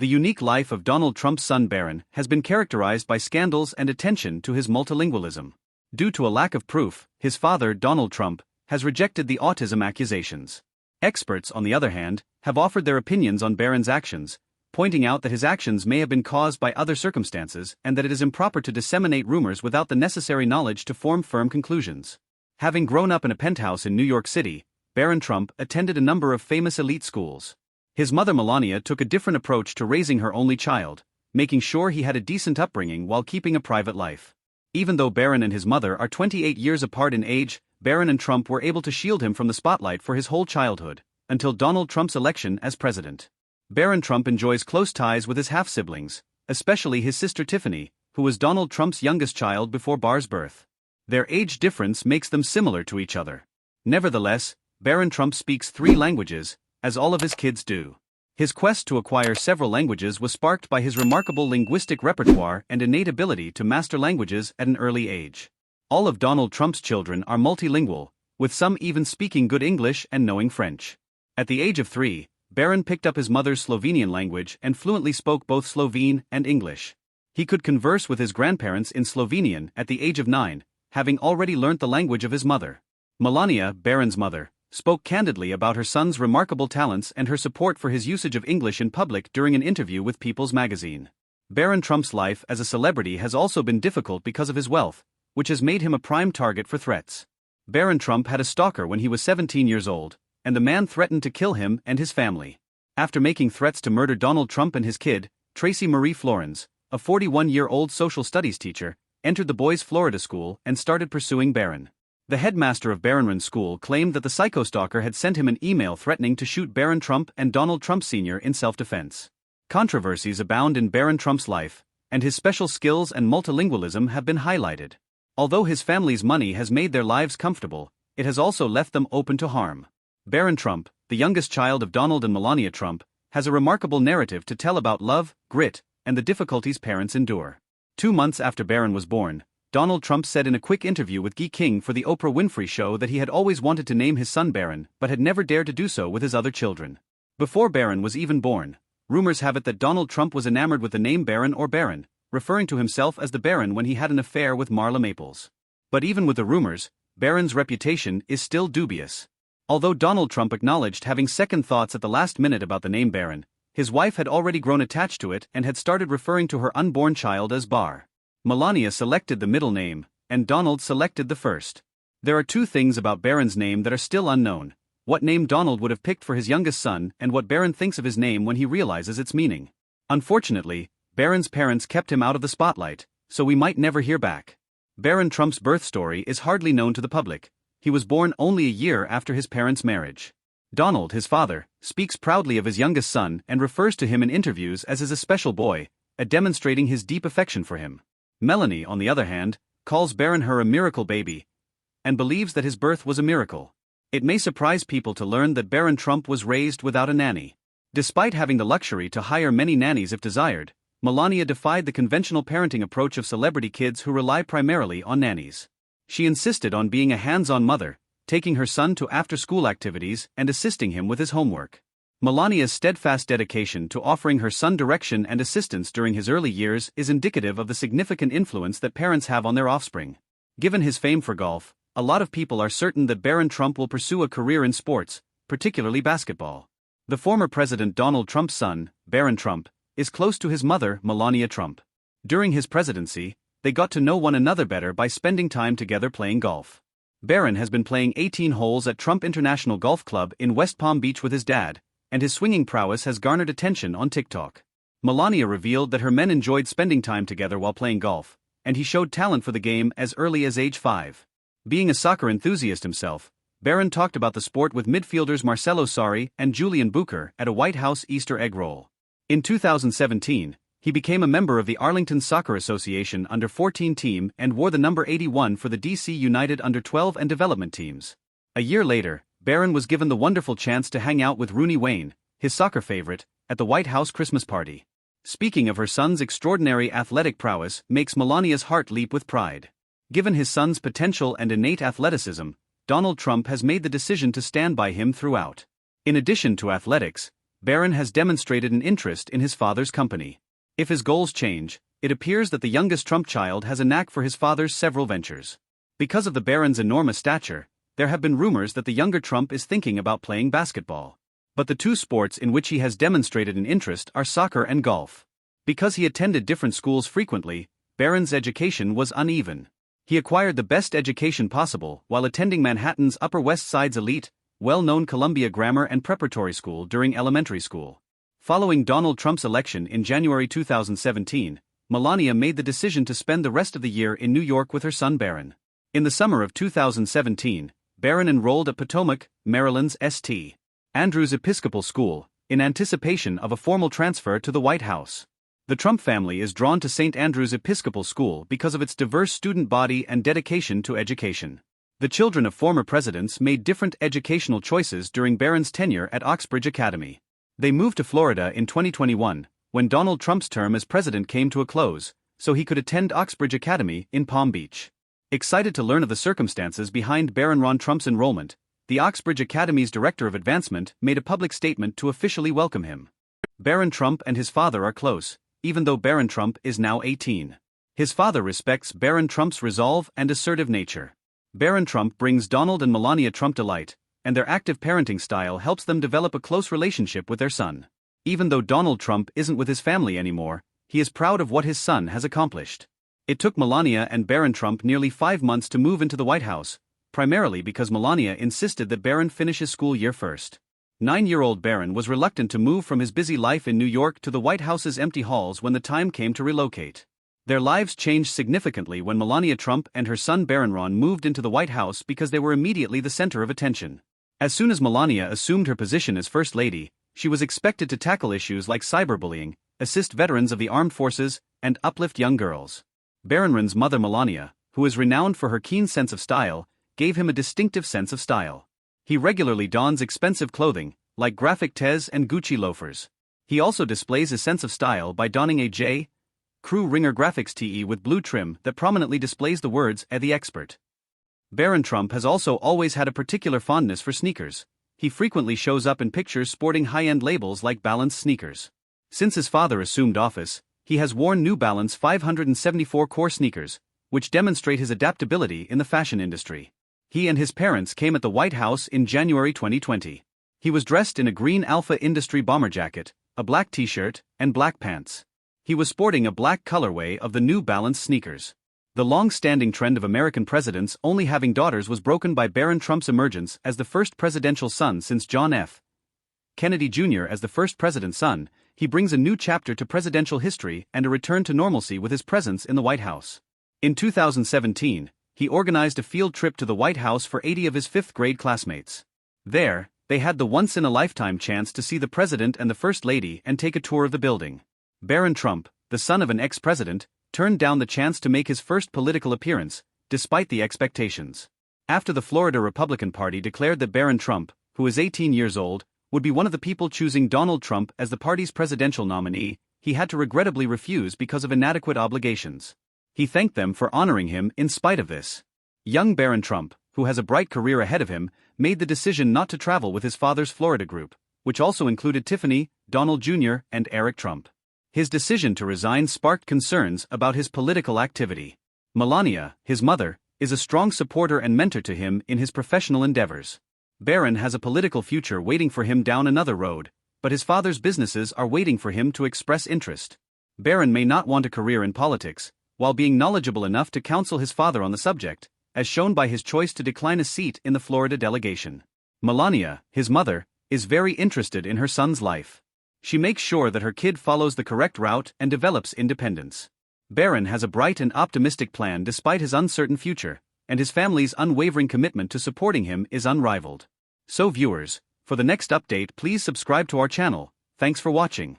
The unique life of Donald Trump's son Barron has been characterized by scandals and attention to his multilingualism. Due to a lack of proof, his father, Donald Trump, has rejected the autism accusations. Experts, on the other hand, have offered their opinions on Barron's actions, pointing out that his actions may have been caused by other circumstances and that it is improper to disseminate rumors without the necessary knowledge to form firm conclusions. Having grown up in a penthouse in New York City, Barron Trump attended a number of famous elite schools. His mother Melania took a different approach to raising her only child, making sure he had a decent upbringing while keeping a private life. Even though Barron and his mother are 28 years apart in age, Barron and Trump were able to shield him from the spotlight for his whole childhood, until Donald Trump's election as president. Barron Trump enjoys close ties with his half-siblings, especially his sister Tiffany, who was Donald Trump's youngest child before Barr's birth. Their age difference makes them similar to each other. Nevertheless, Barron Trump speaks 3 languages, as all of his kids do. His quest to acquire several languages was sparked by his remarkable linguistic repertoire and innate ability to master languages at an early age. All of Donald Trump's children are multilingual, with some even speaking good English and knowing French. At the age of 3, Barron picked up his mother's Slovenian language and fluently spoke both Slovene and English. He could converse with his grandparents in Slovenian at the age of 9, having already learnt the language of his mother. Melania, Barron's mother, spoke candidly about her son's remarkable talents and her support for his usage of English in public during an interview with People's Magazine. Barron Trump's life as a celebrity has also been difficult because of his wealth, which has made him a prime target for threats. Barron Trump had a stalker when he was 17 years old, and the man threatened to kill him and his family. After making threats to murder Donald Trump and his kid, Tracy Marie Florence, a 41-year-old social studies teacher, entered the boys' Florida school and started pursuing Barron. The headmaster of Barron's school claimed that the psychostalker had sent him an email threatening to shoot Barron Trump and Donald Trump Sr. in self-defense. Controversies abound in Barron Trump's life, and his special skills and multilingualism have been highlighted. Although his family's money has made their lives comfortable, it has also left them open to harm. Barron Trump, the youngest child of Donald and Melania Trump, has a remarkable narrative to tell about love, grit, and the difficulties parents endure. 2 months after Barron was born, Donald Trump said in a quick interview with Guy King for the Oprah Winfrey Show that he had always wanted to name his son Barron but had never dared to do so with his other children. Before Barron was even born, rumors have it that Donald Trump was enamored with the name Barron or Barron, referring to himself as the Baron when he had an affair with Marla Maples. But even with the rumors, Barron's reputation is still dubious. Although Donald Trump acknowledged having second thoughts at the last minute about the name Barron, his wife had already grown attached to it and had started referring to her unborn child as Bar. Melania selected the middle name, and Donald selected the first. There are 2 things about Barron's name that are still unknown: what name Donald would have picked for his youngest son and what Barron thinks of his name when he realizes its meaning. Unfortunately, Barron's parents kept him out of the spotlight, so we might never hear back. Barron Trump's birth story is hardly known to the public. He was born only a year after his parents' marriage. Donald, his father, speaks proudly of his youngest son and refers to him in interviews as his special boy, demonstrating his deep affection for him. Melanie, on the other hand, calls Barron her a miracle baby, and believes that his birth was a miracle. It may surprise people to learn that Barron Trump was raised without a nanny. Despite having the luxury to hire many nannies if desired, Melania defied the conventional parenting approach of celebrity kids who rely primarily on nannies. She insisted on being a hands-on mother, taking her son to after-school activities and assisting him with his homework. Melania's steadfast dedication to offering her son direction and assistance during his early years is indicative of the significant influence that parents have on their offspring. Given his fame for golf, a lot of people are certain that Barron Trump will pursue a career in sports, particularly basketball. The former President Donald Trump's son, Barron Trump, is close to his mother, Melania Trump. During his presidency, they got to know one another better by spending time together playing golf. Barron has been playing 18 holes at Trump International Golf Club in West Palm Beach with his dad, and his swinging prowess has garnered attention on TikTok. Melania revealed that her men enjoyed spending time together while playing golf, and he showed talent for the game as early as age 5. Being a soccer enthusiast himself, Barron talked about the sport with midfielders Marcelo Sarri and Julian Bucher at a White House Easter egg roll. In 2017, he became a member of the Arlington Soccer Association Under-14 team and wore the number 81 for the DC United Under-12 and development teams. A year later, Barron was given the wonderful chance to hang out with Rooney Wayne, his soccer favorite, at the White House Christmas party. Speaking of her son's extraordinary athletic prowess makes Melania's heart leap with pride. Given his son's potential and innate athleticism, Donald Trump has made the decision to stand by him throughout. In addition to athletics, Barron has demonstrated an interest in his father's company. If his goals change, it appears that the youngest Trump child has a knack for his father's several ventures. Because of the Barron's enormous stature, there have been rumors that the younger Trump is thinking about playing basketball. But the two sports in which he has demonstrated an interest are soccer and golf. Because he attended different schools frequently, Barron's education was uneven. He acquired the best education possible while attending Manhattan's Upper West Side's elite, well-known Columbia Grammar and Preparatory School during elementary school. Following Donald Trump's election in January 2017, Melania made the decision to spend the rest of the year in New York with her son Barron. In the summer of 2017, Barron enrolled at Potomac, Maryland's St. Andrews Episcopal School, in anticipation of a formal transfer to the White House. The Trump family is drawn to St. Andrews Episcopal School because of its diverse student body and dedication to education. The children of former presidents made different educational choices during Barron's tenure at Oxbridge Academy. They moved to Florida in 2021, when Donald Trump's term as president came to a close, so he could attend Oxbridge Academy in Palm Beach. Excited to learn of the circumstances behind Barron Trump's enrollment, the Oxbridge Academy's Director of Advancement made a public statement to officially welcome him. Barron Trump and his father are close, even though Barron Trump is now 18. His father respects Barron Trump's resolve and assertive nature. Barron Trump brings Donald and Melania Trump delight, and their active parenting style helps them develop a close relationship with their son. Even though Donald Trump isn't with his family anymore, he is proud of what his son has accomplished. It took Melania and Barron Trump nearly 5 months to move into the White House, primarily because Melania insisted that Barron finish his school year first. 9-year-old Barron was reluctant to move from his busy life in New York to the White House's empty halls when the time came to relocate. Their lives changed significantly when Melania Trump and her son Barron moved into the White House because they were immediately the center of attention. As soon as Melania assumed her position as First Lady, she was expected to tackle issues like cyberbullying, assist veterans of the armed forces, and uplift young girls. Barron's mother Melania, who is renowned for her keen sense of style, gave him a distinctive sense of style. He regularly dons expensive clothing, like graphic tees and Gucci loafers. He also displays a sense of style by donning a J. Crew Ringer graphics tee with blue trim that prominently displays the words "The Expert." Barron Trump has also always had a particular fondness for sneakers. He frequently shows up in pictures sporting high-end labels like Balance sneakers. Since his father assumed office, he has worn New Balance 574 core sneakers, which demonstrate his adaptability in the fashion industry. He and his parents came at the White House in January 2020. He was dressed in a green Alpha Industry bomber jacket, a black t-shirt, and black pants. He was sporting a black colorway of the New Balance sneakers. The long-standing trend of American presidents only having daughters was broken by Barron Trump's emergence as the first presidential son since John F. Kennedy Jr. as the first president's son. He brings a new chapter to presidential history and a return to normalcy with his presence in the White House. In 2017, he organized a field trip to the White House for 80 of his 5th-grade classmates. There, they had the once-in-a-lifetime chance to see the president and the first lady and take a tour of the building. Barron Trump, the son of an ex-president, turned down the chance to make his first political appearance, despite the expectations. After the Florida Republican Party declared that Barron Trump, who is 18 years old, would be one of the people choosing Donald Trump as the party's presidential nominee, he had to regrettably refuse because of inadequate obligations. He thanked them for honoring him in spite of this. Young Barron Trump, who has a bright career ahead of him, made the decision not to travel with his father's Florida group, which also included Tiffany, Donald Jr., and Eric Trump. His decision to resign sparked concerns about his political activity. Melania, his mother, is a strong supporter and mentor to him in his professional endeavors. Barron has a political future waiting for him down another road, but his father's businesses are waiting for him to express interest. Barron may not want a career in politics, while being knowledgeable enough to counsel his father on the subject, as shown by his choice to decline a seat in the Florida delegation. Melania, his mother, is very interested in her son's life. She makes sure that her kid follows the correct route and develops independence. Barron has a bright and optimistic plan despite his uncertain future, and his family's unwavering commitment to supporting him is unrivaled. So viewers, for the next update please subscribe to our channel. Thanks for watching.